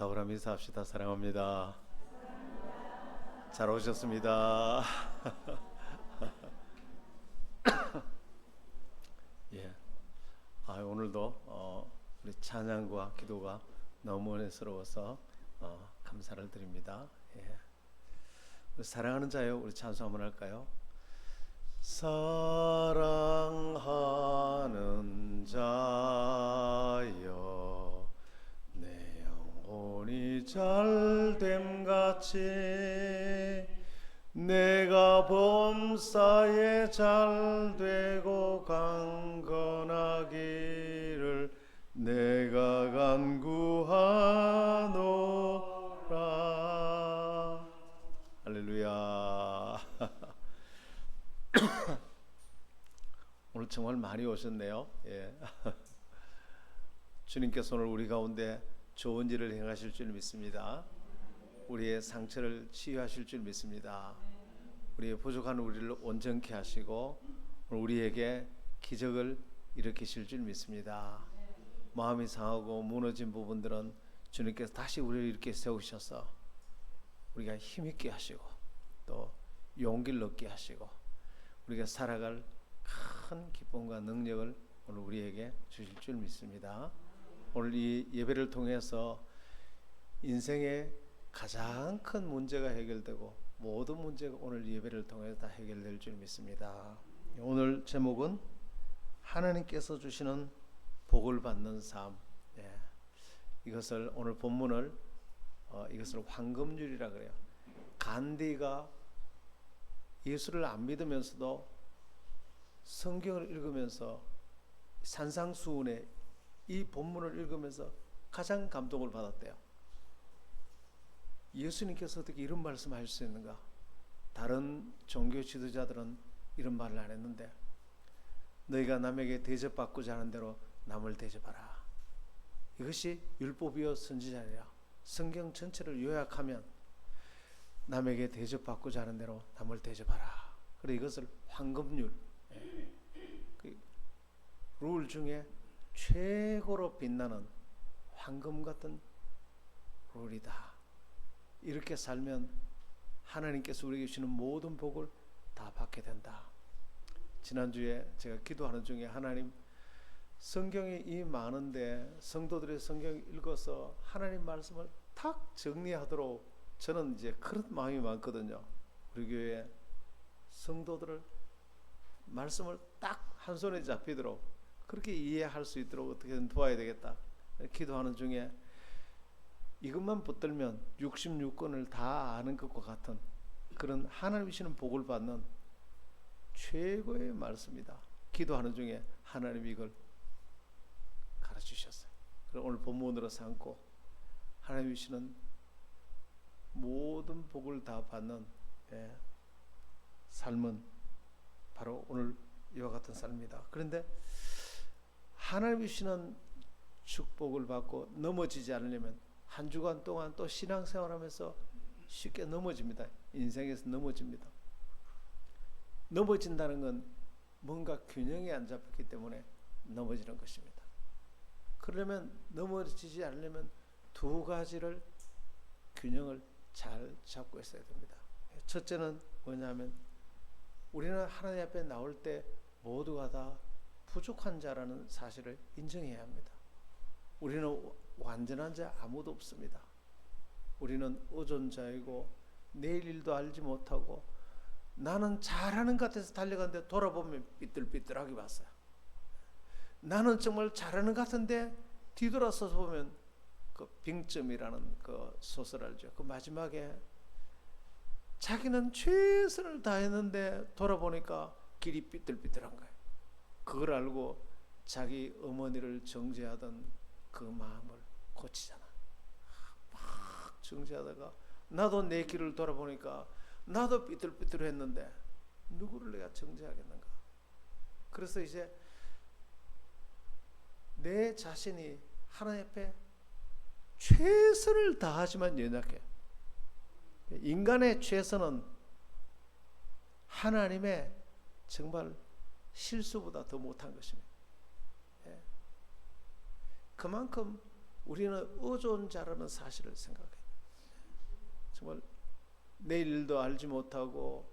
자우람 인사합시다. 사랑합니다. 잘 오셨습니다. 예. 오늘도 우리 찬양과 기도가 너무 은혜스러워서 감사를 드립니다. 예. 우리 사랑하는 자요, 우리 찬송 한번 할까요? 사랑하는 자여, 내 영혼이 잘됨 같이 내가 범사에 잘되고 강건하기를 내가 간구하노라. 할렐루야. 오늘 정말 많이 오셨네요. 예. 주님께서 오늘 우리 가운데 좋은 일을 행하실 줄 믿습니다. 우리의 상처를 치유하실 줄 믿습니다. 우리의 부족한 우리를 온전케 하시고 우리에게 기적을 일으키실 줄 믿습니다. 마음이 상하고 무너진 부분들은 주님께서 다시 우리를 이렇게 세우셔서 우리가 힘있게 하시고 또 용기를 얻게 하시고 우리가 살아갈 큰 기쁨과 능력을 오늘 우리에게 주실 줄 믿습니다. 오늘 이 예배를 통해서 인생의 가장 큰 문제가 해결되고 모든 문제가 오늘 예배를 통해서 다 해결될 줄 믿습니다. 오늘 제목은 하나님께서 주시는 복을 받는 삶. 예. 이것을 오늘 본문을 이것을 황금률이라 그래요. 간디가 예수를 안 믿으면서도 성경을 읽으면서 산상수훈의 이 본문을 읽으면서 가장 감동을 받았대요. 예수님께서 어떻게 이런 말씀을 할 수 있는가? 다른 종교 지도자들은 이런 말을 안 했는데, 너희가 남에게 대접받고자 하는 대로 남을 대접하라. 이것이 율법이요 선지자니라. 성경 전체를 요약하면 남에게 대접받고자 하는 대로 남을 대접하라. 그래 이것을 황금률, 그 룰 중에 최고로 빛나는 황금 같은 룰이다. 이렇게 살면 하나님께서 우리에게 주시는 모든 복을 다 받게 된다. 지난주에 제가 기도하는 중에 하나님, 성경이 이 많은데 성도들의 성경을 읽어서 하나님 말씀을 탁 정리하도록, 저는 이제 그런 마음이 많거든요. 우리 교회 성도들을 말씀을 딱 한 손에 잡히도록 그렇게 이해할 수 있도록 어떻게든 도와야 되겠다. 기도하는 중에 이것만 붙들면 66권을 다 아는 것과 같은 그런 하나님이 주시는 복을 받는 최고의 말씀이다. 기도하는 중에 하나님이 이걸 가르치셨어요. 그럼 오늘 본문으로 삼고 하나님이 주시는 모든 복을 다 받는 삶은 바로 오늘 이와 같은 삶이다. 그런데 하나님이 주시는 축복을 받고 넘어지지 않으려면 한 주간 동안 또 신앙생활하면서 쉽게 넘어집니다. 인생에서 넘어집니다. 넘어진다는 건 뭔가 균형이 안 잡혔기 때문에 넘어지는 것입니다. 그러려면 넘어지지 않으려면 두 가지를 균형을 잘 잡고 있어야 됩니다. 첫째는 뭐냐면 우리는 하나님 앞에 나올 때 모두가 다 부족한 자라는 사실을 인정해야 합니다. 우리는 완전한 자 아무도 없습니다. 우리는 의존자이고 내일 일도 알지 못하고 나는 잘하는 것 같아서 달려가는데 돌아보면 삐뚤삐뚤하게 봤어요. 나는 정말 잘하는 것 같은데 뒤돌아서서 보면 그 빙점이라는 그 소설 알죠? 그 마지막에 자기는 최선을 다했는데 돌아보니까 길이 삐뚤삐뚤한 거예요. 그걸 알고 자기 어머니를 정죄하던 그 마음을 고치잖아. 막 정죄하다가 나도 내 길을 돌아보니까 나도 삐뚤삐뚤했는데 누구를 내가 정죄하겠는가. 그래서 이제 내 자신이 하나님 앞에 최선을 다하지만 연약해. 인간의 최선은 하나님의 정말 실수보다 더 못한 것입니다. 그만큼 우리는 어조운 자라는 사실을 생각해요. 정말 내 일도 알지 못하고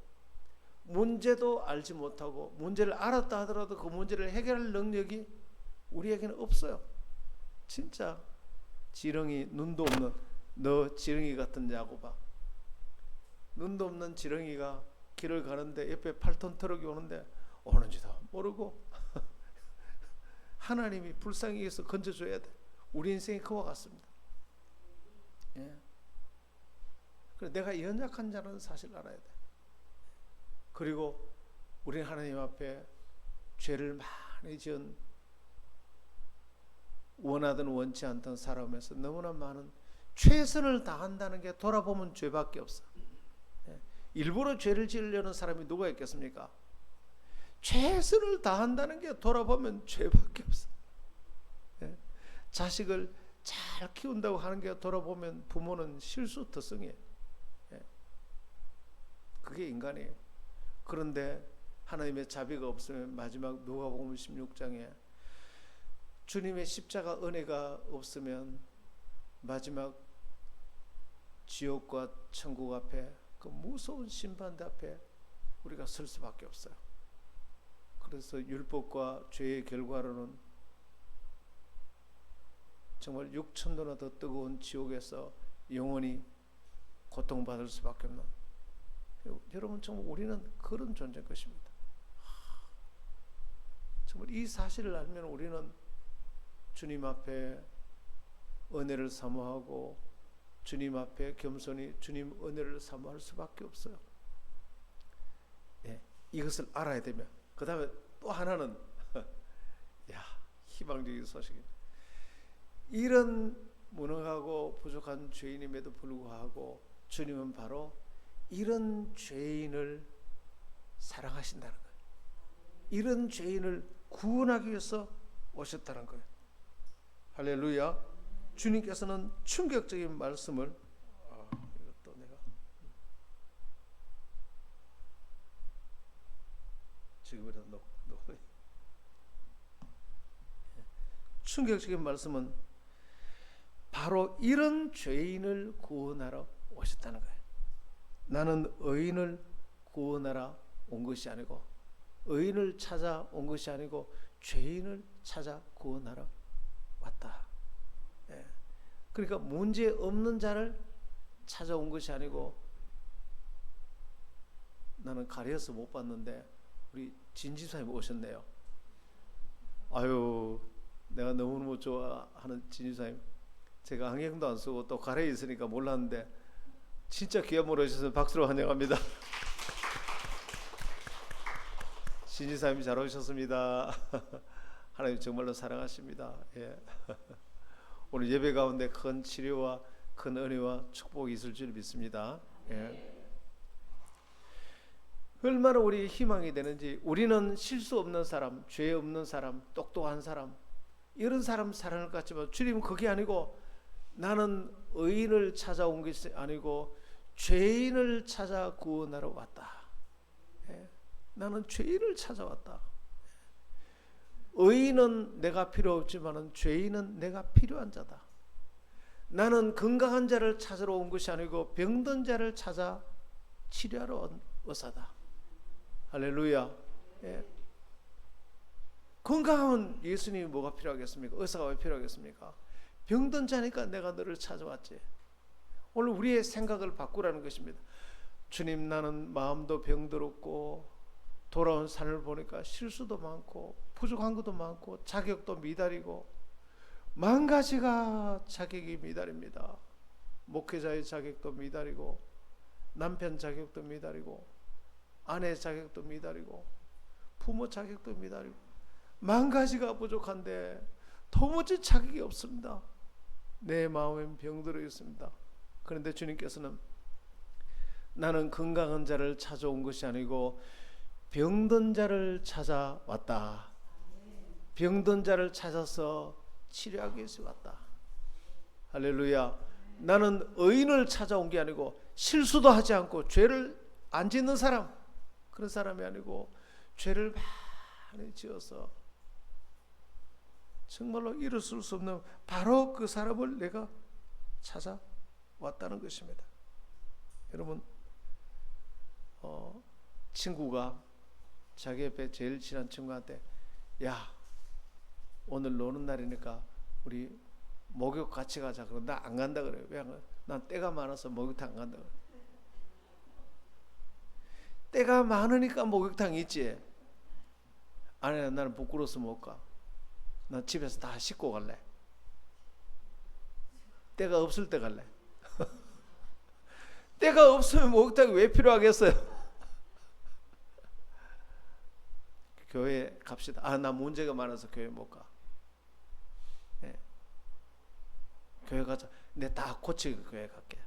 문제도 알지 못하고 문제를 알았다 하더라도 그 문제를 해결할 능력이 우리에게는 없어요. 진짜 지렁이, 눈도 없는 너 지렁이 같은 야곱아, 눈도 없는 지렁이가 길을 가는데 옆에 8톤 트럭이 오는데 오는지도 모르고 하나님이 불쌍히 여기서 건져줘야 돼. 우리 인생이 그와 같습니다. 예. 그래, 내가 연약한 자라는 사실을 알아야 돼. 그리고 우리는 하나님 앞에 죄를 많이 지은, 원하든 원치 않던 살아오면서 너무나 많은 최선을 다한다는 게 돌아보면 죄밖에 없어. 예. 일부러 죄를 지으려는 사람이 누가 있겠습니까? 최선을 다한다는 게 돌아보면 죄밖에 없어. 예. 자식을 잘 키운다고 하는 게 돌아보면 부모는 실수터성이에요. 예. 그게 인간이에요. 그런데 하나님의 자비가 없으면 마지막 누가복음 16장에 주님의 십자가 은혜가 없으면 마지막 지옥과 천국 앞에 그 무서운 심판대 앞에 우리가 설 수밖에 없어요. 그래서 율법과 죄의 결과로는 정말 6,000도나 더 뜨거운 지옥에서 영원히 고통받을 수밖에 없는, 여러분 정말 우리는 그런 존재인 것입니다. 정말 이 사실을 알면 우리는 주님 앞에 은혜를 사모하고 주님 앞에 겸손히 주님 은혜를 사모할 수밖에 없어요. 예, 이것을 알아야 되면 그 다음에 또 하나는 야, 희망적인 소식입니다. 이런 무능하고 부족한 죄인임에도 불구하고 주님은 바로 이런 죄인을 사랑하신다는 거예요. 이런 죄인을 구원하기 위해서 오셨다는 거예요. 할렐루야. 주님께서는 충격적인 말씀을, 이것도 내가 지금이라도 충격적인 말씀은 바로 이런 죄인을 구원하러 오셨다는 거예요. 나는 의인을 구원하러 온 것이 아니고, 의인을 찾아온 것이 아니고 죄인을 찾아 구원하러 왔다. 예. 그러니까 문제 없는 자를 찾아온 것이 아니고, 나는 가려서 못 봤는데 우리 진지사님 오셨네요. 아유, 내가 너무너무 좋아하는 진지사님, 제가 안경도 안 쓰고 또 가려에 있으니까 몰랐는데 진짜 귀한 분으로 오셔서 박수로 환영합니다. 진지사님 잘 오셨습니다. 하나님 정말로 사랑하십니다. 예. 오늘 예배 가운데 큰 치료와 큰 은혜와 축복이 있을 줄 믿습니다. 예. 얼마나 우리 희망이 되는지. 우리는 실수 없는 사람, 죄 없는 사람, 똑똑한 사람, 이런 사람 사랑할 것 같지만 주님은 그게 아니고, 나는 의인을 찾아온 것이 아니고 죄인을 찾아 구원하러 왔다. 예. 나는 죄인을 찾아왔다. 의인은 내가 필요 없지만 죄인은 내가 필요한 자다. 나는 건강한 자를 찾으러 온 것이 아니고 병든 자를 찾아 치료하러 온 의사다. 할렐루야. 예. 건강하면 예수님이 뭐가 필요하겠습니까? 의사가 왜 필요하겠습니까? 병든 자니까 내가 너를 찾아왔지. 오늘 우리의 생각을 바꾸라는 것입니다. 주님, 나는 마음도 병들었고 돌아온 산을 보니까 실수도 많고 부족한 것도 많고 자격도 미달이고, 만 가지가 자격이 미달입니다. 목회자의 자격도 미달이고, 남편 자격도 미달이고, 아내 자격도 미달이고, 부모 자격도 미달이고, 만 가지가 부족한데 도무지 자격이 없습니다. 내 마음엔 병들어 있습니다. 그런데 주님께서는 나는 건강한 자를 찾아온 것이 아니고 병든 자를 찾아왔다. 병든 자를 찾아서 치료하기 위해서 왔다. 할렐루야. 나는 의인을 찾아온 게 아니고 실수도 하지 않고 죄를 안 짓는 사람, 그런 사람이 아니고 죄를 많이 지어서 정말로 일었을 수 없는 바로 그 사람을 내가 찾아왔다는 것입니다. 여러분, 친구가 자기 옆에 제일 친한 친구한테, 야, 오늘 노는 날이니까 우리 목욕 같이 가자. 그럼 나 안 간다 그래요. 왜 안 가? 난 때가 많아서 목욕탕 안 간다 그래요. 때가 많으니까 목욕탕 있지. 아니, 나는 부끄러워서 못 가. 난 집에서 다 씻고 갈래. 때가 없을 때 갈래. 때가 없으면 목욕탕이 왜 필요하겠어요? 교회 갑시다. 아, 나 문제가 많아서 교회 못 가. 네. 교회 가자. 내 다 고치고 교회 갈게.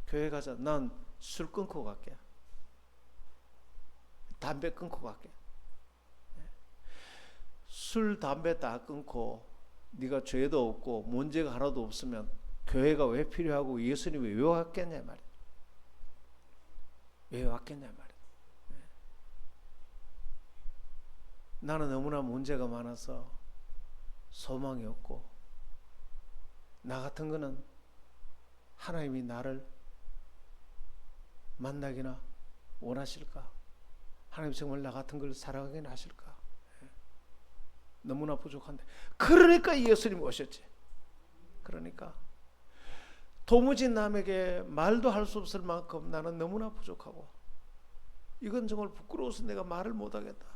교회 가자. 난 술 끊고 갈게. 담배 끊고 갈게. 네. 술, 담배 다 끊고 네가 죄도 없고 문제가 하나도 없으면 교회가 왜 필요하고 예수님이 왜 왔겠냐 말이야. 왜 왔겠냐 말이야. 네. 나는 너무나 문제가 많아서 소망이 없고, 나 같은 거는 하나님이 나를 만나기나 원하실까? 하나님 정말 나 같은 걸 사랑하긴 하실까? 너무나 부족한데, 그러니까 예수님이 오셨지. 그러니까 도무지 남에게 말도 할 수 없을 만큼 나는 너무나 부족하고, 이건 정말 부끄러워서 내가 말을 못하겠다.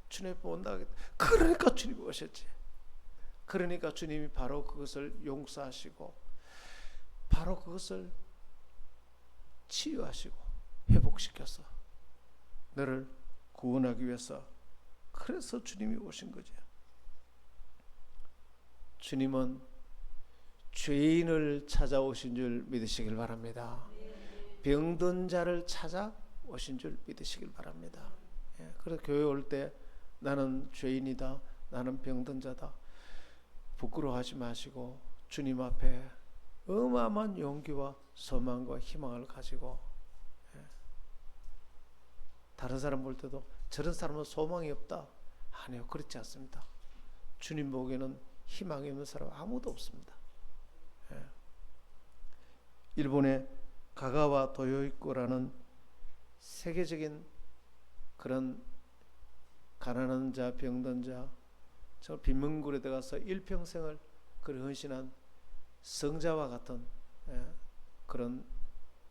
주님 앞에 못 나가겠다. 그러니까 주님이 오셨지. 그러니까 주님이 바로 그것을 용서하시고 바로 그것을 치유하시고 회복시켜서 너를 구원하기 위해서, 그래서 주님이 오신 거죠. 주님은 죄인을 찾아오신 줄 믿으시길 바랍니다. 병든 자를 찾아오신 줄 믿으시길 바랍니다. 그래서 교회 올 때 나는 죄인이다, 나는 병든 자다, 부끄러워하지 마시고 주님 앞에 어마어마한 용기와 소망과 희망을 가지고, 다른 사람 볼 때도 저런 사람은 소망이 없다, 아니요, 그렇지 않습니다. 주님 보기에는 희망이 없는 사람 아무도 없습니다. 일본의 가가와 도요이코라는 세계적인 그런 가난한 자, 병든 자, 저 빈민굴에 들어가서 일평생을 그를 헌신한 성자와 같은 그런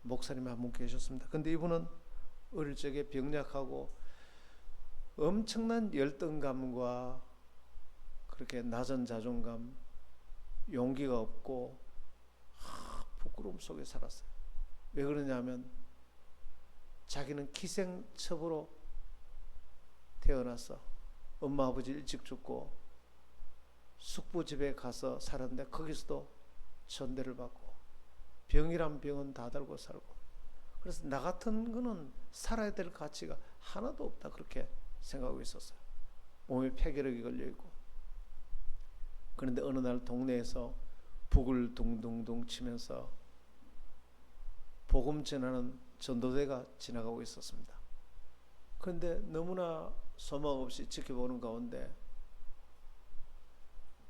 목사님이 한 분 계셨습니다. 근데 이분은 어릴 적에 병약하고 엄청난 열등감과 그렇게 낮은 자존감, 용기가 없고 부끄러움 속에 살았어요. 왜 그러냐면 자기는 기생첩으로 태어나서 엄마 아버지 일찍 죽고 숙부집에 가서 살았는데 거기서도 전대를 받고 병이란 병은 다 달고 살고, 그래서 나 같은 거는 살아야 될 가치가 하나도 없다, 그렇게 생각하고 있었어요. 몸에 폐결핵이 걸려있고. 그런데 어느 날 동네에서 북을 둥둥둥 치면서 복음 전하는 전도대가 지나가고 있었습니다. 그런데 너무나 소망 없이 지켜보는 가운데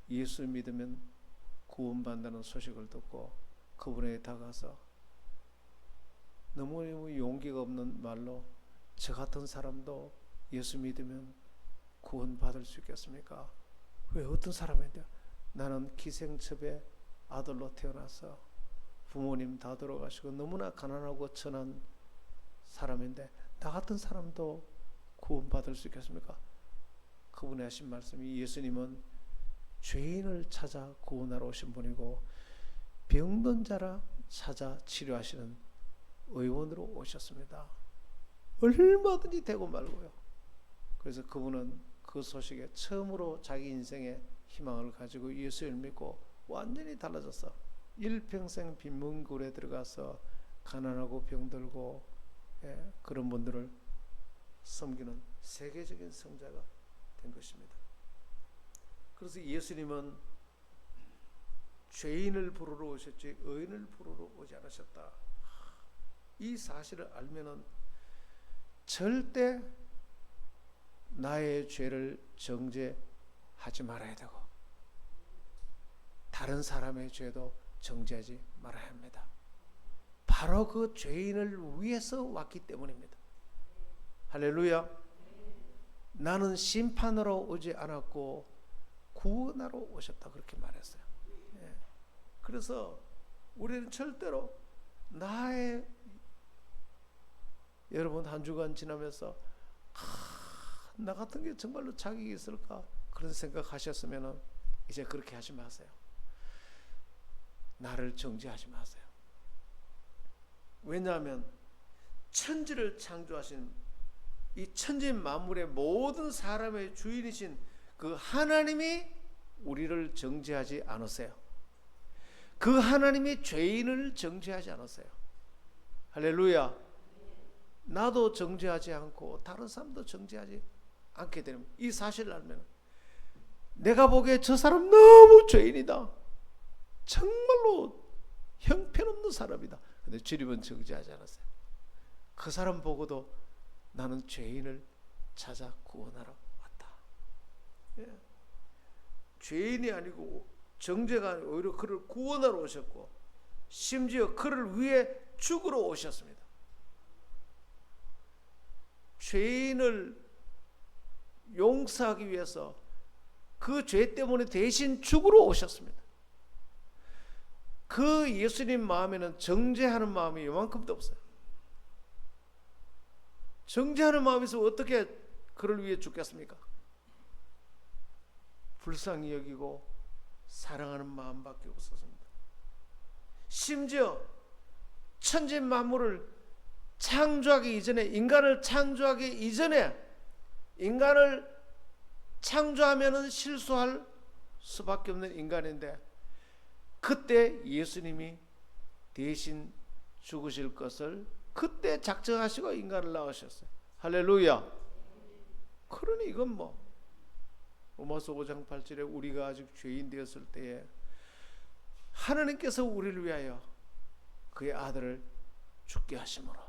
예수 믿으면 구원받는다는 소식을 듣고 그분에게 다가가서 너무 용기가 없는 말로, 저 같은 사람도 예수 믿으면 구원받을 수 있겠습니까? 왜, 어떤 사람인데? 나는 기생첩의 아들로 태어나서 부모님 다 돌아가시고 너무나 가난하고 천한 사람인데 나 같은 사람도 구원받을 수 있겠습니까? 그분이 하신 말씀이, 예수님은 죄인을 찾아 구원하러 오신 분이고 병든 자라 찾아 치료하시는 의원으로 오셨습니다. 얼마든지 되고 말고요. 그래서 그분은 그 소식에 처음으로 자기 인생의 희망을 가지고 예수를 믿고 완전히 달라졌어. 일평생 빈민굴에 들어가서 가난하고 병들고 그런 분들을 섬기는 세계적인 성자가 된 것입니다. 그래서 예수님은 죄인을 부르러 오셨지 의인을 부르러 오지 않으셨다. 이 사실을 알면은 절대 나의 죄를 정죄하지 말아야 되고 다른 사람의 죄도 정죄하지 말아야 합니다. 바로 그 죄인을 위해서 왔기 때문입니다. 할렐루야. 나는 심판으로 오지 않았고 구원하러 오셨다 그렇게 말했어요. 예. 그래서 우리는 절대로 여러분 한 주간 지나면서 나 같은 게 정말로 자격이 있을까 그런 생각하셨으면 이제 그렇게 하지 마세요. 나를 정죄하지 마세요. 왜냐하면 천지를 창조하신 이 천지 만물의 모든 사람의 주인이신 그 하나님이 우리를 정죄하지 않으세요. 그 하나님이 죄인을 정죄하지 않으세요. 할렐루야. 나도 정죄하지 않고 다른 사람도 정죄하지 않게 되는 이 사실을 알면 내가 보기에 저 사람 너무 죄인이다. 정말로 형편없는 사람이다. 근데 주님은 정죄하지 않았어요. 그 사람 보고도 나는 죄인을 찾아 구원하러 왔다. 예. 죄인이 아니고 정죄가 아니고 오히려 그를 구원하러 오셨고 심지어 그를 위해 죽으러 오셨습니다. 죄인을 용서하기 위해서 그 죄 때문에 대신 죽으러 오셨습니다. 그 예수님 마음에는 정죄하는 마음이 요만큼도 없어요. 정죄하는 마음에서 어떻게 그를 위해 죽겠습니까? 불쌍히 여기고 사랑하는 마음밖에 없었습니다. 심지어 천지 만물을 창조하기 이전에 인간을 창조하기 이전에 인간을 창조하면은 실수할 수밖에 없는 인간인데 그때 예수님이 대신 죽으실 것을 그때 작정하시고 인간을 낳으셨어요. 할렐루야. 그러니 이건 뭐 로마서 5장 8절에 우리가 아직 죄인 되었을 때에 하나님께서 우리를 위하여 그의 아들을 죽게 하심으로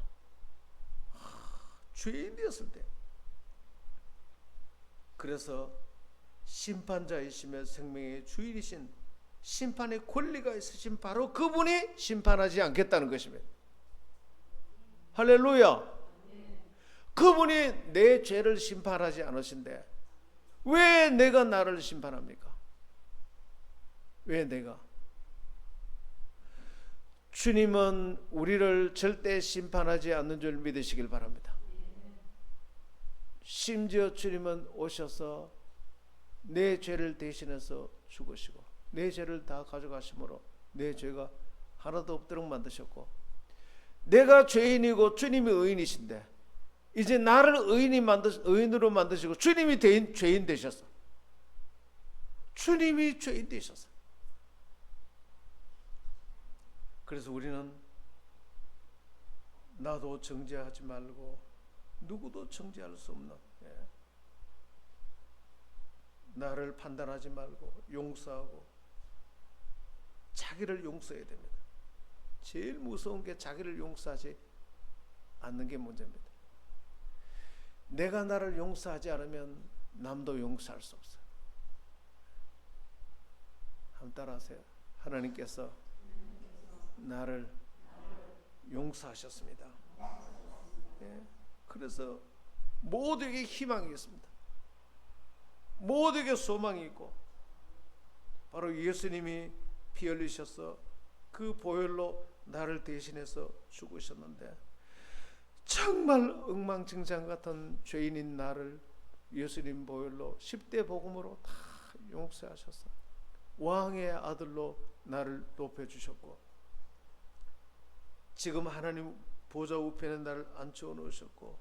죄인 되었을 때 그래서 심판자이시며 생명의 주인이신 심판의 권리가 있으신 바로 그분이 심판하지 않겠다는 것입니다. 할렐루야. 그분이 내 죄를 심판하지 않으신데 왜 내가 나를 심판합니까? 왜 내가? 주님은 우리를 절대 심판하지 않는 줄 믿으시길 바랍니다. 심지어 주님은 오셔서 내 죄를 대신해서 죽으시고 내 죄를 다 가져가심으로 내 죄가 하나도 없도록 만드셨고 내가 죄인이고 주님이 의인이신데 이제 나를 의인으로 만드시고 주님이 죄인 되셨어. 주님이 죄인 되셨어. 그래서 우리는 나도 정죄하지 말고 누구도 정죄할 수 없는 나를 판단하지 말고 용서하고 자기를 용서해야 됩니다. 제일 무서운 게 자기를 용서하지 않는 게 문제입니다. 내가 나를 용서하지 않으면 남도 용서할 수 없어요. 한번 따라하세요. 하나님께서 나를 용서하셨습니다. 예. 그래서 모두에게 희망이 있습니다. 모두에게 소망이 있고 바로 예수님이 피 흘리셔서 그 보혈로 나를 대신해서 죽으셨는데 정말 엉망진창 같은 죄인인 나를 예수님 보혈로 10대 복음으로 다 용서하셔서 왕의 아들로 나를 높여주셨고 지금 하나님 보좌 우편에 나를 앉혀 놓으셨고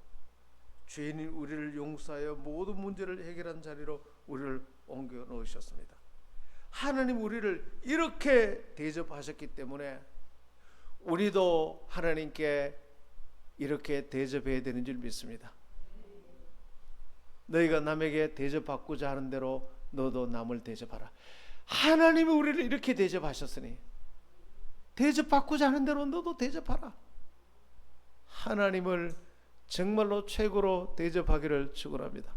죄인인 우리를 용서하여 모든 문제를 해결한 자리로 우리를 옮겨 놓으셨습니다. 하나님 우리를 이렇게 대접하셨기 때문에 우리도 하나님께 이렇게 대접해야 되는 줄 믿습니다. 너희가 남에게 대접받고자 하는 대로 너도 남을 대접하라. 하나님이 우리를 이렇게 대접하셨으니 대접받고자 하는 대로 너도 대접하라. 하나님을 정말로 최고로 대접하기를 축원합니다.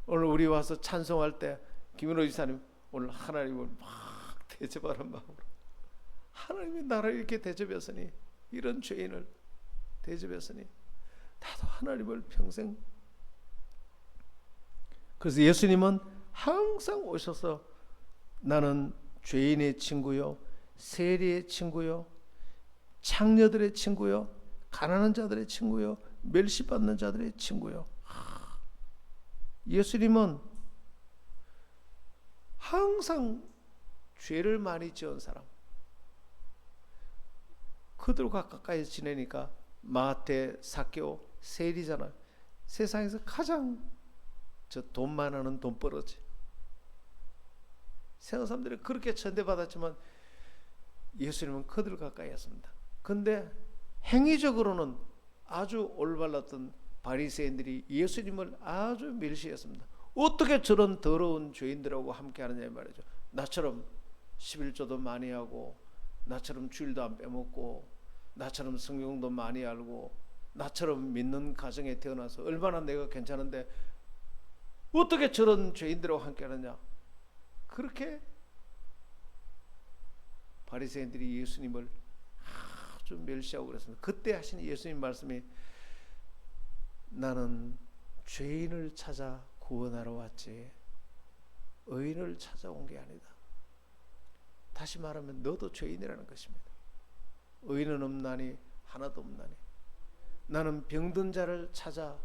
오늘 우리 와서 찬송할 때 김은호 지사님 오늘 하나님을 막 대접하는 마음으로, 하나님이 나를 이렇게 대접했으니, 이런 죄인을 대접했으니 나도 하나님을 평생. 그래서 예수님은 항상 오셔서 나는 죄인의 친구요, 세리의 친구요, 창녀들의 친구요, 가난한 자들의 친구요, 멸시받는 자들의 친구요. 예수님은 항상 죄를 많이 지은 사람, 그들과 가까이 지내니까 마태, 삭개오, 세리잖아요. 세상에서 가장 돈 많아는 돈벌어지. 세상 사람들이 그렇게 천대받았지만 예수님은 그들 가까이 했습니다. 근데 행위적으로는 아주 올바랐던 바리새인들이 예수님을 아주 멸시했습니다. 어떻게 저런 더러운 죄인들하고 함께 하느냐 말이죠. 나처럼 11조도 많이 하고, 나처럼 주일도 안 빼먹고, 나처럼 성경도 많이 알고, 나처럼 믿는 가정에 태어나서 얼마나 내가 괜찮은데 어떻게 저런 죄인들하고 함께 하느냐. 그렇게 바리새인들이 예수님을 아주 멸시하고 그랬습니다. 그때 하신 예수님 말씀이 나는 죄인을 찾아 구원하러 왔지 의인을 찾아온 게 아니다. 다시 말하면 너도 죄인이라는 것입니다. 의인은 없나니 하나도 없나니 나는 병든 자를 찾아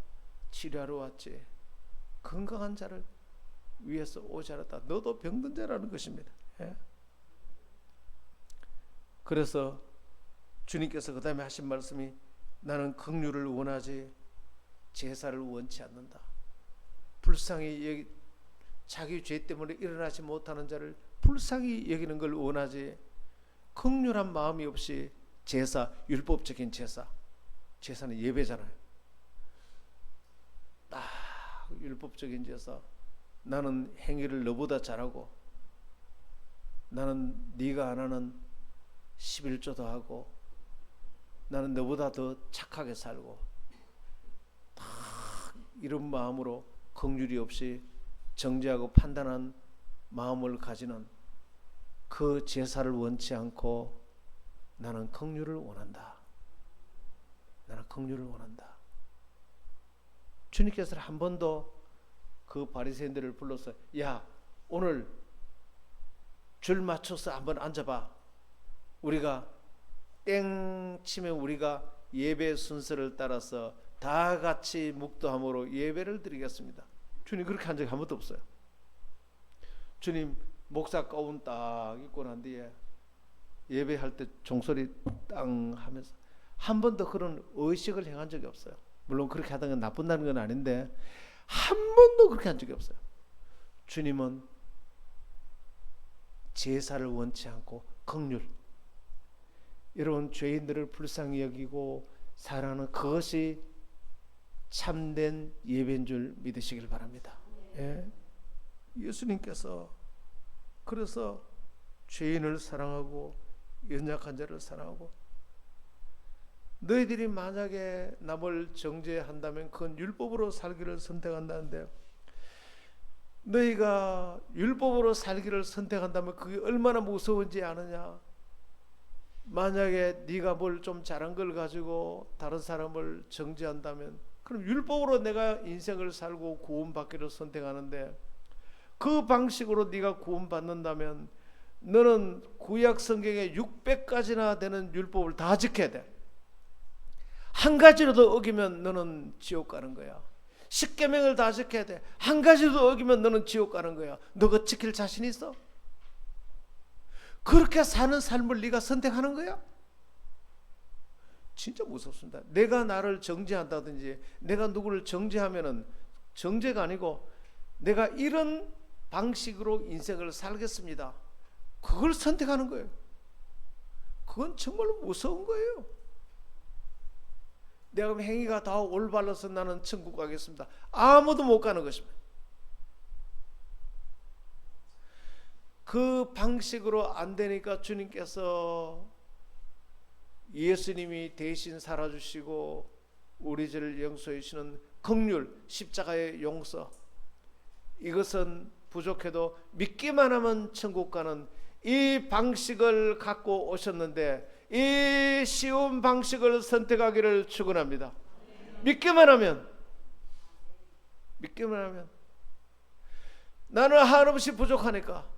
치료하러 왔지 건강한 자를 위해서 오지 않았다. 너도 병든 자라는 것입니다. 예? 그래서 주님께서 그 다음에 하신 말씀이 나는 긍휼을 원하지 제사를 원치 않는다. 불쌍히 자기 죄 때문에 일어나지 못하는 자를 불쌍히 여기는 걸 원하지 긍휼한 마음이 없이 제사, 율법적인 제사는 예배잖아요. 딱 율법적인 제사, 나는 행위를 너보다 잘하고 나는 네가 안 하는 11조도 하고 나는 너보다 더 착하게 살고, 다 이런 마음으로 긍휼이 없이 정죄하고 판단한 마음을 가지는 그 제사를 원치 않고 나는 긍휼을 원한다. 나는 긍휼을 원한다. 주님께서는 한 번도 그 바리새인들을 불러서 야 오늘 줄 맞춰서 한번 앉아봐. 우리가 땡 치면 우리가 예배 순서를 따라서 다 같이 묵도함으로 예배를 드리겠습니다. 주님 그렇게 한 적이 한 번도 없어요. 주님 목사 가운 딱 입고 난 뒤에 예배할 때 종소리 땅 하면서 한 번도 그런 의식을 행한 적이 없어요. 물론 그렇게 하던 건 나쁜다는 건 아닌데 한 번도 그렇게 한 적이 없어요. 주님은 제사를 원치 않고 긍휼, 여러분 죄인들을 불쌍히 여기고 사랑하는 그것이 참된 예배인 줄 믿으시길 바랍니다. 예? 예수님께서 그래서 죄인을 사랑하고 연약한 자를 사랑하고, 너희들이 만약에 남을 정죄한다면 그건 율법으로 살기를 선택한다는데, 너희가 율법으로 살기를 선택한다면 그게 얼마나 무서운지 아느냐. 만약에 네가 뭘 좀 잘한 걸 가지고 다른 사람을 정죄한다면 그럼 율법으로 내가 인생을 살고 구원받기를 선택하는데, 그 방식으로 네가 구원받는다면 너는 구약 성경에 600가지나 되는 율법을 다 지켜야 돼. 한 가지라도 어기면 너는 지옥 가는 거야. 10계명을 다 지켜야 돼. 한 가지도 어기면 너는 지옥 가는 거야. 너 그거 지킬 자신 있어? 그렇게 사는 삶을 네가 선택하는 거야? 진짜 무섭습니다. 내가 나를 정죄한다든지 내가 누구를 정죄하면은 정죄가 아니고 내가 이런 방식으로 인생을 살겠습니다. 그걸 선택하는 거예요. 그건 정말로 무서운 거예요. 내가 행위가 다 올바라서 나는 천국 가겠습니다. 아무도 못 가는 것입니다. 그 방식으로 안 되니까 주님께서 예수님이 대신 살아주시고 우리 죄를 용서해 주시는 긍휼, 십자가의 용서, 이것은 부족해도 믿기만 하면 천국 가는 이 방식을 갖고 오셨는데 이 쉬운 방식을 선택하기를 축원합니다. 믿기만 하면 나는 한없이 부족하니까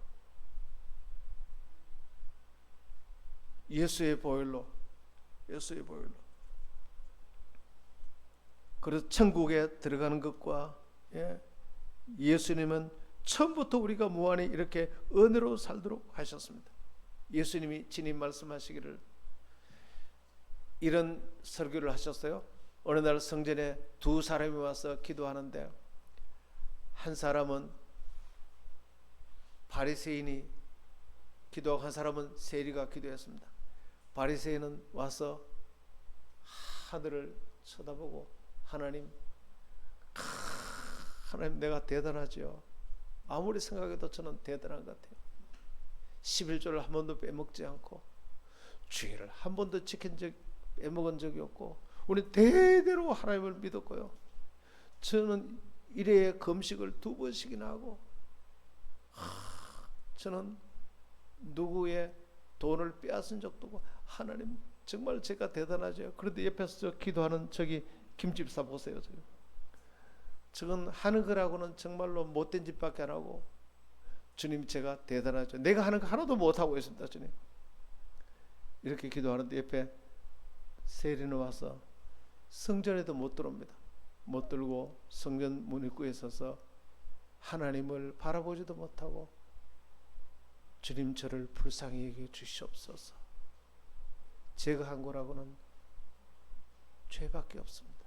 예수의 보혈로 그래서 천국에 들어가는 것과 예수님은 처음부터 우리가 무한히 이렇게 은혜로 살도록 하셨습니다. 예수님이 진히 말씀하시기를 이런 설교를 하셨어요. 어느 날 성전에 두 사람이 와서 기도하는데 한 사람은 바리새인이 기도하고 한 사람은 세리가 기도했습니다. 바리새인은 와서 하늘을 쳐다보고 하나님 내가 대단하죠. 아무리 생각해도 저는 대단한 것 같아요. 11조를 한 번도 빼먹지 않고 주의를 한 번도 빼먹은 적이 없고 우리 대대로 하나님을 믿었고요. 저는 일회에 금식을 2번씩이나 하고 저는 누구의 돈을 빼앗은 적도 없고 하나님 정말 제가 대단하죠. 그런데 옆에서 저 기도하는 저기 김집사 보세요. 저건 하는 거라고는 정말로 못된 짓밖에 안 하고 주님 제가 대단하죠. 내가 하는 거 하나도 못하고 있습니다. 주님 이렇게 기도하는데 옆에 세리는 와서 성전에도 못 들어옵니다. 못 들고 성전 문 입구에 서서 하나님을 바라보지도 못하고 주님 저를 불쌍히 여겨 주시옵소서. 제가 한 거라고는 죄밖에 없습니다.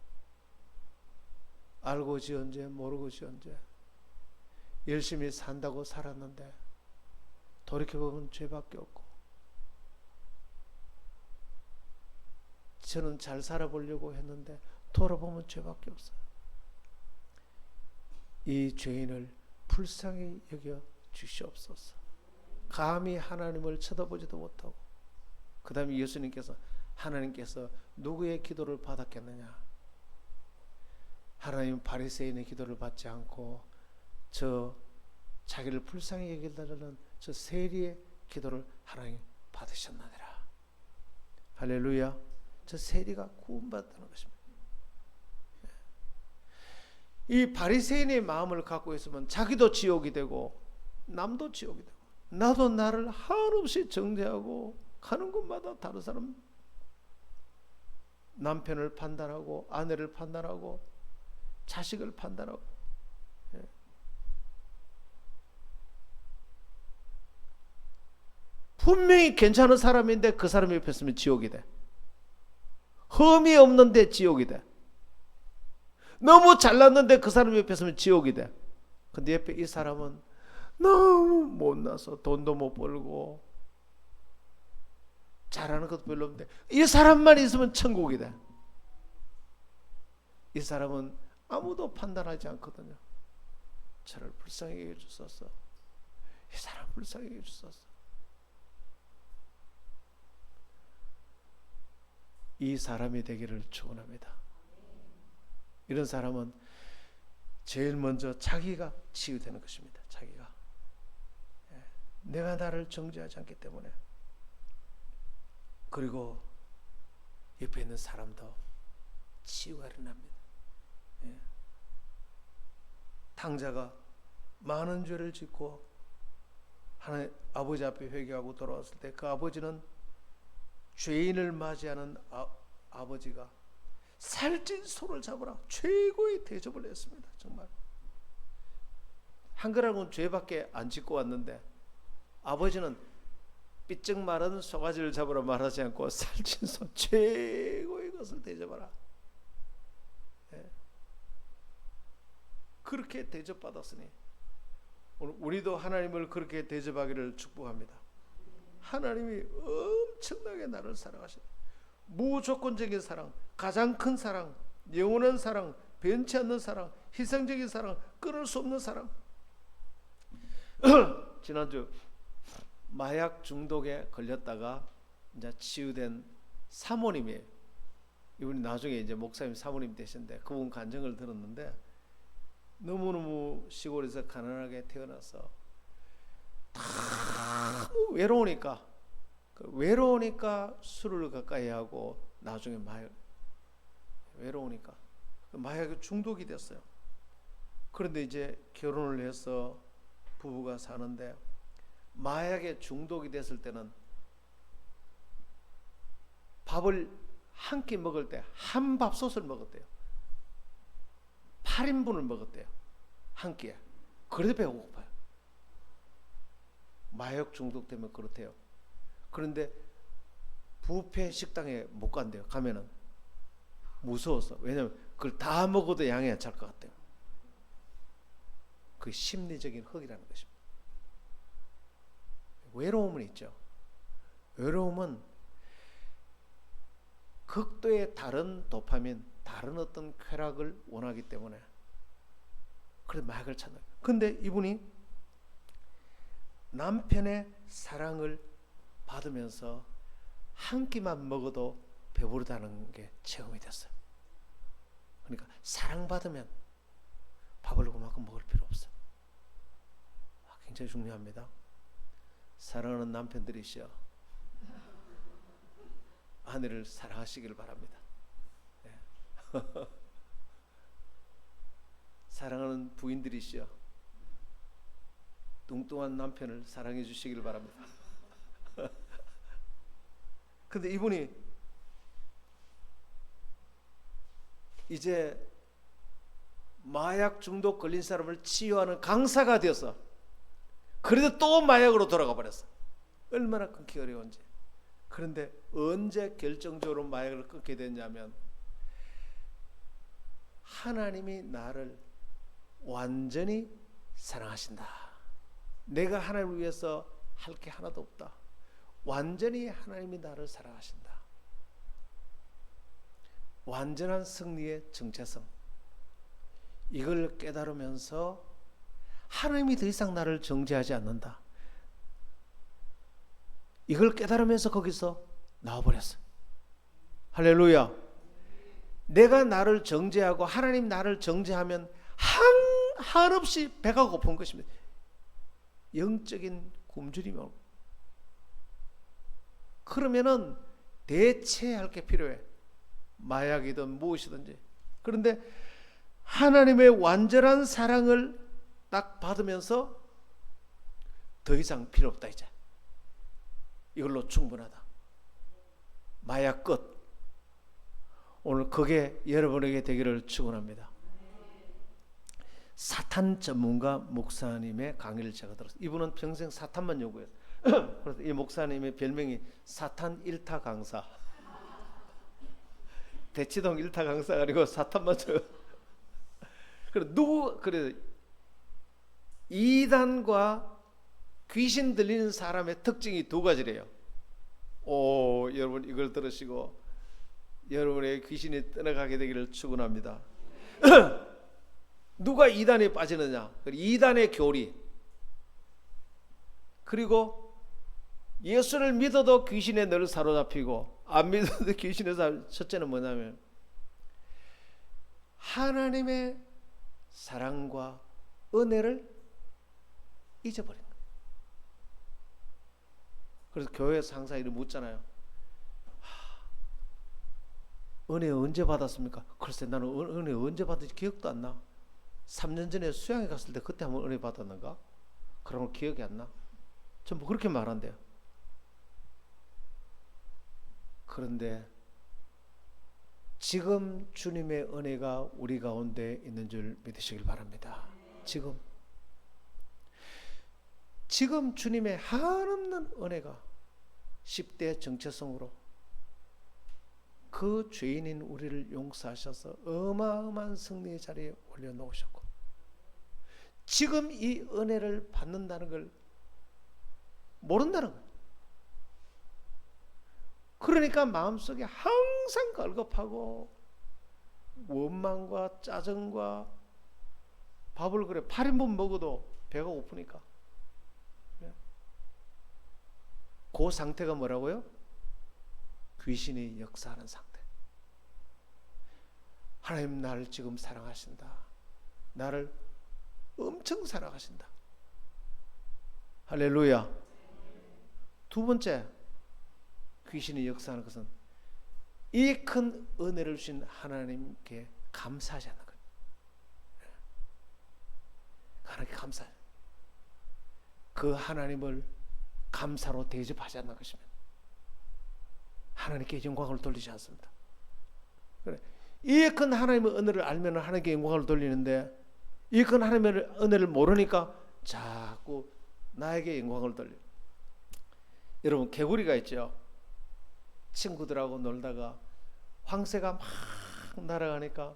알고 지언제 모르고 지언제 열심히 산다고 살았는데 돌이켜보면 죄밖에 없고 저는 잘 살아보려고 했는데 돌아보면 죄밖에 없어요. 이 죄인을 불쌍히 여겨 주시옵소서. 감히 하나님을 쳐다보지도 못하고 그 다음에 예수님께서 하나님께서 누구의 기도를 받았겠느냐? 하나님 바리새인의 기도를 받지 않고 저 자기를 불쌍히 여기려는 저 세리의 기도를 하나님 받으셨느니라. 할렐루야. 저 세리가 구원받았다는 것입니다. 이 바리새인의 마음을 갖고 있으면 자기도 지옥이 되고 남도 지옥이 되고 나도 나를 한없이 정죄하고 가는 곳마다 다른 사람 남편을 판단하고 아내를 판단하고 자식을 판단하고 분명히 괜찮은 사람인데 그 사람이 옆에 있으면 지옥이 돼. 흠이 없는데 지옥이 돼. 너무 잘났는데 그 사람이 옆에 있으면 지옥이 돼. 근데 옆에 이 사람은 너무 못나서 돈도 못 벌고 잘하는 것도 별로 없는데 이 사람만 있으면 천국이 돼. 이 사람은 아무도 판단하지 않거든요. 저를 불쌍히 여겨주소서. 이 사람 불쌍히 여겨주소서. 이 사람이 되기를 축원합니다. 이런 사람은 제일 먼저 자기가 치유되는 것입니다. 자기가 내가 나를 정죄하지 않기 때문에. 그리고 옆에 있는 사람도 치유가 일어납니다. 탕자가 많은 죄를 짓고 하나님 아버지 앞에 회개하고 돌아왔을 때 그 아버지는 죄인을 맞이하는 아버지가 살찐 소를 잡으라 최고의 대접을 했습니다. 정말 한글하고는 죄밖에 안 짓고 왔는데 아버지는 삐쩍 마른 소가지를 잡으라 말하지 않고 살찐 소 최고의 것을 대접하라. 그렇게 대접받았으니 오늘 우리도 하나님을 그렇게 대접하기를 축복합니다. 하나님이 엄청나게 나를 사랑하시다. 무조건적인 사랑, 가장 큰 사랑, 영원한 사랑, 변치 않는 사랑, 희생적인 사랑, 끊을 수 없는 사랑. 지난주 마약 중독에 걸렸다가 이제 치유된 사모님이에요. 이분이 나중에 이제 목사님 사모님 되신데 그분 간증을 들었는데 너무너무 시골에서 가난하게 태어나서 너무 외로우니까 술을 가까이 하고 나중에 외로우니까 마약에 중독이 됐어요. 그런데 이제 결혼을 해서 부부가 사는데 마약에 중독이 됐을 때는 밥을 한 끼 먹을 때 한 밥솥을 먹었대요. 8인분을 먹었대요. 한 끼에. 그래도 배가 고파요. 마약 중독 때문에 그렇대요. 그런데 뷔페 식당에 못 간대요. 가면은 무서워서. 왜냐면 그걸 다 먹어도 양이 안 찰 것 같대요. 그 심리적인 흑이라는 것입니다. 외로움은 있죠. 외로움은 극도의 다른 도파민, 다른 어떤 쾌락을 원하기 때문에 그래서 마약을 찾는 거예요. 근데 이분이 남편의 사랑을 받으면서 한 끼만 먹어도 배부르다는 게 체험이 됐어요. 그러니까 사랑받으면 밥을 그만큼 먹을 필요 없어요. 굉장히 중요합니다. 사랑하는 남편들이시여, 아내를 사랑하시길 바랍니다. 네. 사랑하는 부인들이시여, 뚱뚱한 남편을 사랑해 주시길 바랍니다. 근데 이분이 이제 마약 중독 걸린 사람을 치유하는 강사가 되어서 그래도 또 마약으로 돌아가 버렸어. 얼마나 끊기 어려운지. 그런데 언제 결정적으로 마약을 끊게 됐냐면 하나님이 나를 완전히 사랑하신다. 내가 하나님을 위해서 할 게 하나도 없다. 완전히 하나님이 나를 사랑하신다. 완전한 승리의 정체성, 이걸 깨달으면서 하나님이 더 이상 나를 정죄하지 않는다. 이걸 깨달으면서 거기서 나와버렸어. 할렐루야. 내가 나를 정죄하고 하나님 나를 정죄하면 한없이 배가 고픈 것입니다. 영적인 굶주림이. 그러면은 대체할 게 필요해. 마약이든 무엇이든지. 그런데 하나님의 완전한 사랑을 딱 받으면서 더 이상 필요 없다. 이제 이걸로 충분하다. 마약 끝. 오늘 그게 여러분에게 되기를 축원합니다. 사탄 전문가 목사님의 강의를 제가 들었어요. 이분은 평생 사탄만 연구했어요. 그래서 이 목사님의 별명이 사탄 1타 강사. 대치동 1타 강사가 아니고 사탄만 쳐. 그래 이단과 귀신 들리는 사람의 특징이 두 가지래요. 여러분 이걸 들으시고 여러분의 귀신이 떠나가게 되기를 축원합니다. 누가 이단에 빠지느냐? 이단의 교리. 그리고 예수를 믿어도 귀신에 늘 사로잡히고 안 믿어도 귀신에 사로잡히고. 첫째는 뭐냐면 하나님의 사랑과 은혜를 잊어버린 거예요. 그래서 교회에서 항상 이렇게 묻잖아요. 은혜 언제 받았습니까? 글쎄 나는 은혜 언제 받았는지 기억도 안 나. 3년 전에 수양에 갔을 때 그때 한번 은혜 받았는가? 그런 거 기억이 안 나. 전부 그렇게 말한대요. 그런데 지금 주님의 은혜가 우리 가운데 있는 줄 믿으시길 바랍니다. 지금 주님의 한없는 은혜가 10대 정체성으로 그 죄인인 우리를 용서하셔서 어마어마한 승리의 자리에 올려놓으셨고, 지금 이 은혜를 받는다는 걸 모른다는 거예요. 그러니까 마음속에 항상 걸겁하고 원망과 짜증과 밥을 8인분 먹어도 배가 고프니까. 그 상태가 뭐라고요? 귀신이 역사하는 상태. 하나님 나를 지금 사랑하신다. 나를 엄청 살아가신다. 할렐루야. 두 번째, 귀신이 역사하는 것은 이 큰 은혜를 주신 하나님께 감사하지 않는 거예요. 하나님께 감사. 그 하나님을 감사로 대접하지 않는 것이면 하나님께 영광을 돌리지 않습니다. 그래. 이 큰 하나님의 은혜를 알면 하나님께 영광을 돌리는데 이 큰 하나님의 은혜를 모르니까 자꾸 나에게 영광을 돌려. 여러분, 개구리가 있죠. 친구들하고 놀다가 황새가 막 날아가니까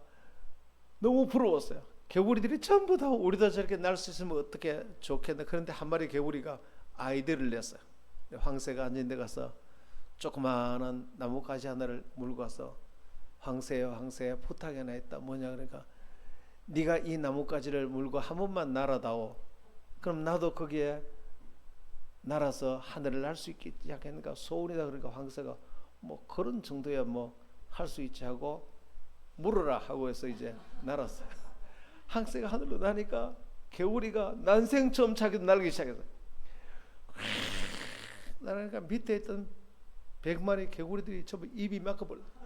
너무 부러웠어요. 개구리들이 전부 다 우리도 저렇게 날 수 있으면 어떻게 좋겠나. 그런데 한 마리 개구리가 아이디어를 냈어요. 황새가 앉은 데 가서 조그마한 나뭇가지 하나를 물고 와서 황새요, 황새야, 부탁이 하나 있다. 뭐냐 그러니까 네가 이 나뭇가지를 물고 한 번만 날아다오. 그럼 나도 거기에 날아서 하늘을 날 수 있겠지 하니까 소원이다. 그러니까 황새가 뭐 그런 정도야 뭐 할 수 있지 하고 물어라 하고 해서 이제 날았어요. 황새가 하늘로 나니까 개구리가 난생 처음 자기도 날기 시작했어요. 날으니까 밑에 있던 100마리 개구리들이 전부 입이 막혀버렸어요.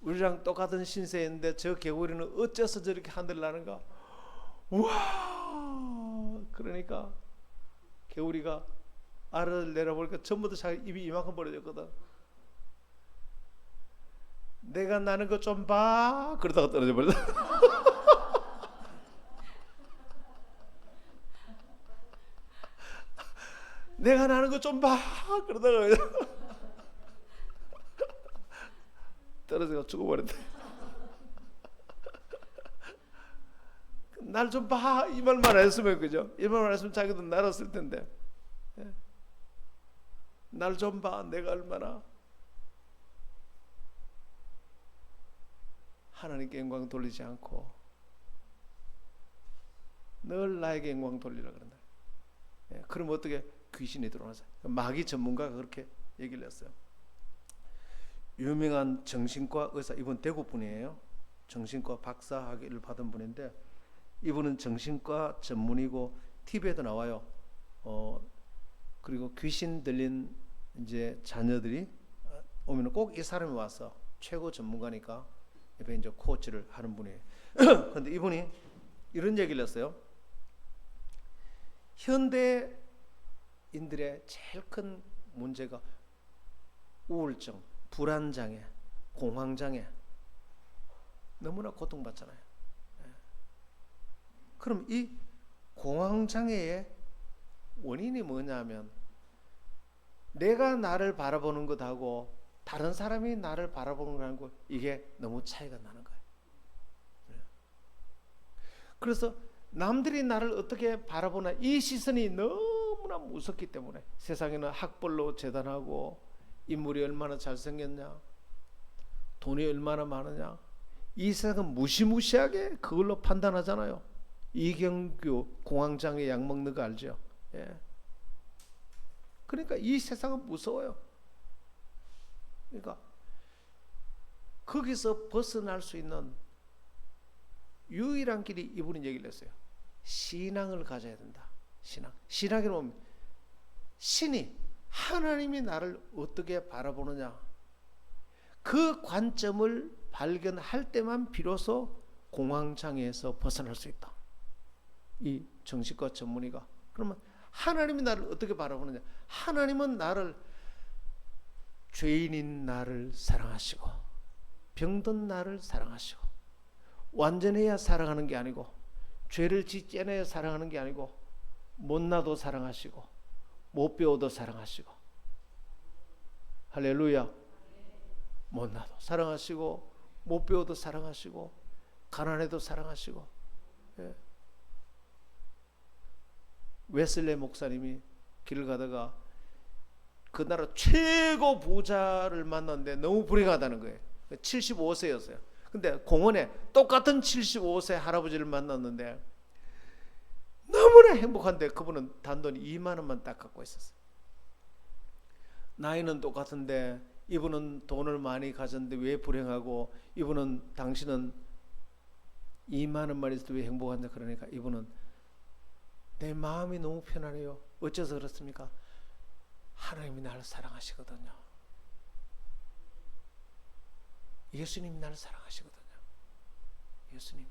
우리랑 똑같은 신세인데 저 개구리는 어째서 저렇게 하늘 나는가? 우와! 그러니까 개구리가 알을 내려보니까 전부 다 자기 입이 이만큼 벌어졌거든. 내가 나는 거 좀 봐. 그러다가 떨어져 버렸다. 내가 나는 거 좀 봐. 그러다가 떨어져서 죽어버렸다. 날 좀 봐. 이 말만 했으면, 그죠? 이 말만 했으면 자기도 날았을 텐데. 날 좀 봐. 내가 얼마나 하나님께 영광 돌리지 않고 늘 나에게 영광 돌리라 그런다. 그럼 어떻게 귀신이 들어오나요? 마귀 전문가가 그렇게 얘기를 했어요. 유명한 정신과 의사, 이분 대구 분이에요. 정신과 박사 학위를 받은 분인데 이분은 정신과 전문이고 TV에도 나와요. 그리고 귀신 들린 이제 자녀들이 오면 꼭 이 사람이 와서 최고 전문가니까 옆에 이제 코치를 하는 분이에요. 그런데 이분이 이런 얘기를 했어요. 현대인들의 제일 큰 문제가 우울증, 불안장애, 공황장애, 너무나 고통받잖아요. 그럼 이 공황장애의 원인이 뭐냐면 내가 나를 바라보는 것하고 다른 사람이 나를 바라보는 거하고 이게 너무 차이가 나는 거예요. 그래서 남들이 나를 어떻게 바라보나 이 시선이 너무나 무섭기 때문에 세상에는 학벌로 재단하고 인물이 얼마나 잘생겼냐, 돈이 얼마나 많으냐, 이 세상은 무시무시하게 그걸로 판단하잖아요. 이경규 공황장애 약 먹는 거 알죠? 예. 그러니까 이 세상은 무서워요. 그러니까 거기서 벗어날 수 있는 유일한 길이 이분은 얘기를 했어요. 신앙을 가져야 된다. 신앙이 뭐면 신이 하나님이 나를 어떻게 바라보느냐 그 관점을 발견할 때만 비로소 공황장애에서 벗어날 수 있다. 이 정신과 전문의가. 그러면 하나님이 나를 어떻게 바라보느냐. 하나님은 나를 죄인인 나를 사랑하시고 병든 나를 사랑하시고 완전해야 사랑하는 게 아니고 죄를 짓지 않아야 사랑하는 게 아니고 못나도 사랑하시고 못 배워도 사랑하시고 할렐루야. 못나도 사랑하시고 못 배워도 사랑하시고 가난해도 사랑하시고. 예. 웨슬레 목사님이 길을 가다가 그 나라 최고 부자를 만났는데 너무 불행하다는 거예요. 75세였어요. 근데 공원에 똑같은 75세 할아버지를 만났는데 너무나 행복한데 그분은 단돈 2만 원만 딱 갖고 있었어요. 나이는 똑같은데 이분은 돈을 많이 가졌는데 왜 불행하고, 이분은 당신은 2만 원만 있어도 왜 행복한데. 그러니까 이분은 내 마음이 너무 편안해요. 어째서 그렇습니까? 하나님이 나를 사랑하시거든요. 예수님이 나를 사랑하시거든요. 예수님.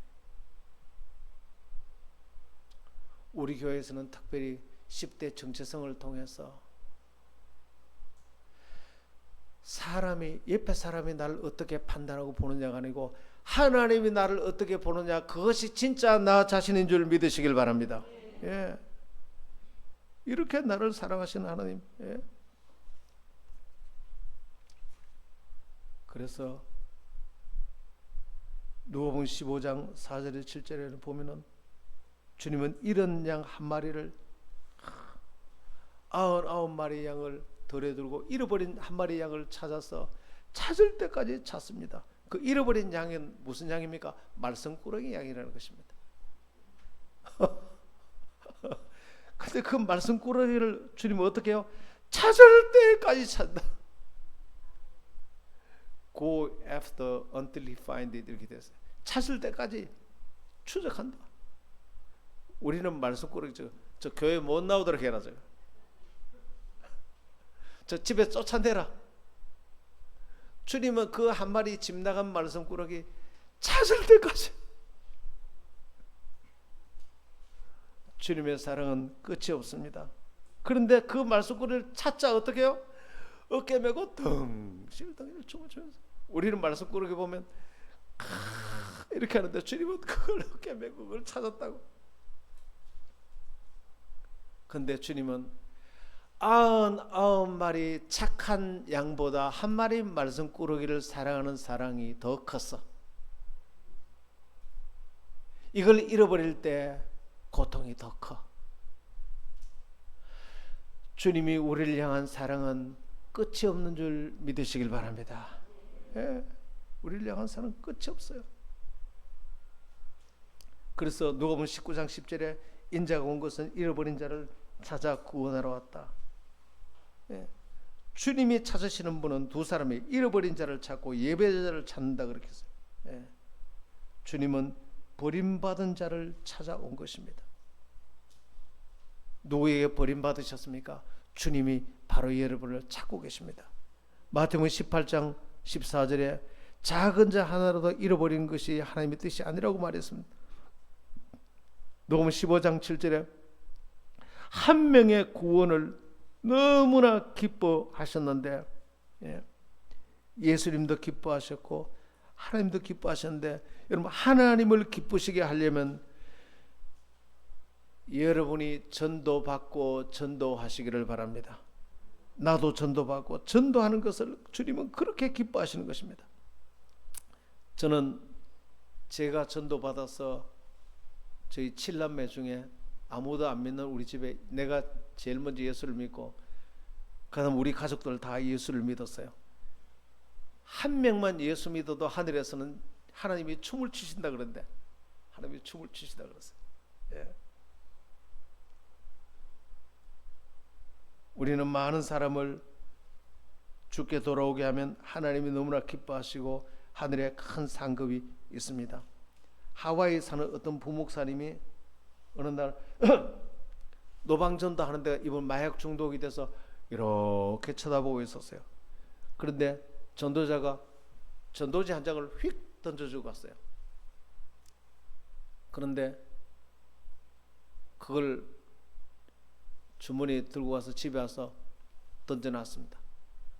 우리 교회에서는 특별히 10대 정체성을 통해서 사람이, 옆에 사람이 나를 어떻게 판단하고 보느냐가 아니고 하나님이 나를 어떻게 보느냐, 그것이 진짜 나 자신인 줄 믿으시길 바랍니다. 예. 이렇게 나를 사랑하시는 하나님. 예. 그래서 누가복음 15장 4절에 7절에 보면은 주님은 이런 양 한 마리를, 99마리 양을 덜에 들고 잃어버린 한 마리 양을 찾아서 찾을 때까지 찾습니다. 그 잃어버린 양은 무슨 양입니까? 말썽꾸러기 양이라는 것입니다. 근데 그 말썽꾸러기를 주님은 어떻게 해요? 찾을 때까지 찾는다. Go after until he find it, 이렇게 됐어요. 찾을 때까지 추적한다. 우리는 말썽꾸러기, 저 교회 못 나오도록 해라. 저 집에 쫓아내라. 주님은 그 한 마리 집 나간 말썽꾸러기 찾을 때까지. 주님의 사랑은 끝이 없습니다. 그런데 그 말썽꾸러기를 찾자 어떻게 해요? 어깨 메고 덩실덩실 춤을 추면서. 우리는 말썽꾸러기 보면 이렇게 하는데 주님은 그걸 어깨 메고 그걸 찾았다고. 근데 주님은 99마리 착한 양보다 한 마리 말썽꾸러기를 사랑하는 사랑이 더 컸어. 이걸 잃어버릴 때 고통이 더 커. 주님이 우리를 향한 사랑은 끝이 없는 줄 믿으시길 바랍니다. 예, 우리를 향한 사랑은 끝이 없어요. 그래서 누가복음 19장 10절에 인자가 온 것은 잃어버린 자를 찾아 구원하러 왔다. 예. 주님이 찾으시는 분은 두 사람이 잃어버린 자를 찾고 예배자를 찾는다 그렇게 했어요. 예. 주님은 버림받은 자를 찾아온 것입니다. 누구에게 버림받으셨습니까? 주님이 바로 여러분을 찾고 계십니다. 마태복음 18장 14절에 작은 자 하나라도 잃어버린 것이 하나님의 뜻이 아니라고 말했습니다. 누가복음 15장 7절에 한 명의 구원을 너무나 기뻐하셨는데, 예수님도 기뻐하셨고 하나님도 기뻐하셨는데, 여러분 하나님을 기쁘시게 하려면 여러분이 전도받고 전도하시기를 바랍니다. 나도 전도받고 전도하는 것을 주님은 그렇게 기뻐하시는 것입니다. 저는 제가 전도받아서 저희 7남매 중에 아무도 안 믿는 우리 집에 내가 제일 먼저 예수를 믿고 그다음 우리 가족들 다 예수를 믿었어요. 한 명만 예수 믿어도 하늘에서는 하나님이 춤을 추신다 그러는데, 하나님이 춤을 추시다 그랬어요. 예. 우리는 많은 사람을 주께 돌아오게 하면 하나님이 너무나 기뻐하시고 하늘에 큰 상급이 있습니다. 하와이에 사는 어떤 부목사님이 어느 날 노방전도 하는데 이분 마약 중독이 돼서 이렇게 쳐다보고 있었어요. 그런데 전도자가 전도지 한 장을 휙 던져주고 갔어요. 그런데 그걸 주머니에 들고 와서 집에 와서 던져놨습니다.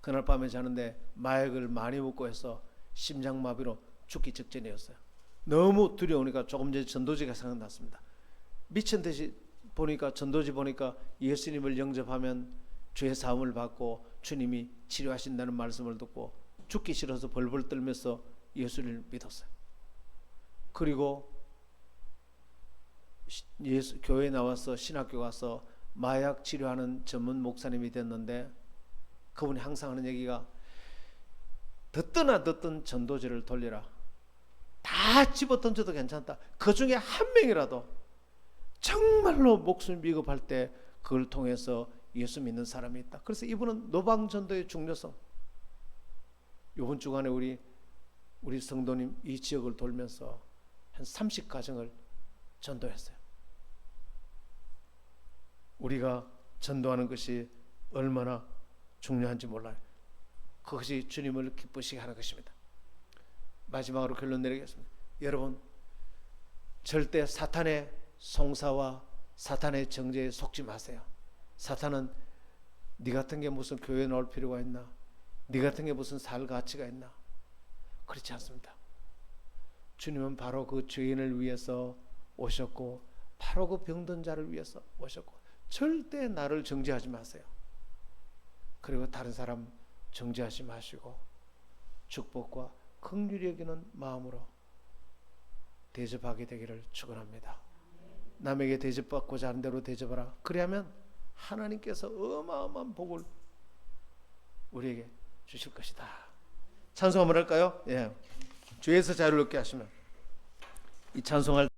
그날 밤에 자는데 마약을 많이 먹고 해서 심장마비로 죽기 직전이었어요. 너무 두려우니까 조금 전에 전도지가 생각났습니다. 미친 듯이 보니까 전도지 보니까 예수님을 영접하면 죄 사함을 받고 주님이 치료하신다는 말씀을 듣고 죽기 싫어서 벌벌 떨면서 예수를 믿었어요. 그리고 교회에 나와서 신학교 가서 마약 치료하는 전문 목사님이 됐는데, 그분이 항상 하는 얘기가 듣든 전도지를 돌려라. 다 집어 던져도 괜찮다. 그 중에 한 명이라도 정말로 목숨 비겁할 때 그걸 통해서 예수 믿는 사람이 있다. 그래서 이분은 노방전도의 중요성, 이번 주간에 우리 성도님 이 지역을 돌면서 한 30가정을 전도했어요. 우리가 전도하는 것이 얼마나 중요한지 몰라요. 그것이 주님을 기쁘시게 하는 것입니다. 마지막으로 결론 내리겠습니다. 여러분, 절대 사탄의 송사와 사탄의 정죄에 속지 마세요. 사탄은 네 같은 게 무슨 교회에 나올 필요가 있나? 네 같은 게 무슨 살 가치가 있나? 그렇지 않습니다. 주님은 바로 그 죄인을 위해서 오셨고 바로 그 병든 자를 위해서 오셨고 절대 나를 정죄하지 마세요. 그리고 다른 사람 정죄하지 마시고 축복과 긍휼히 여기는 마음으로 대접하게 되기를 축원합니다. 남에게 대접받고자 하는 대로 대접하라. 그리하면 하나님께서 어마어마한 복을 우리에게 주실 것이다. 찬송 한번 할까요? 예. 주에서 자유롭게 하시면 이 찬송할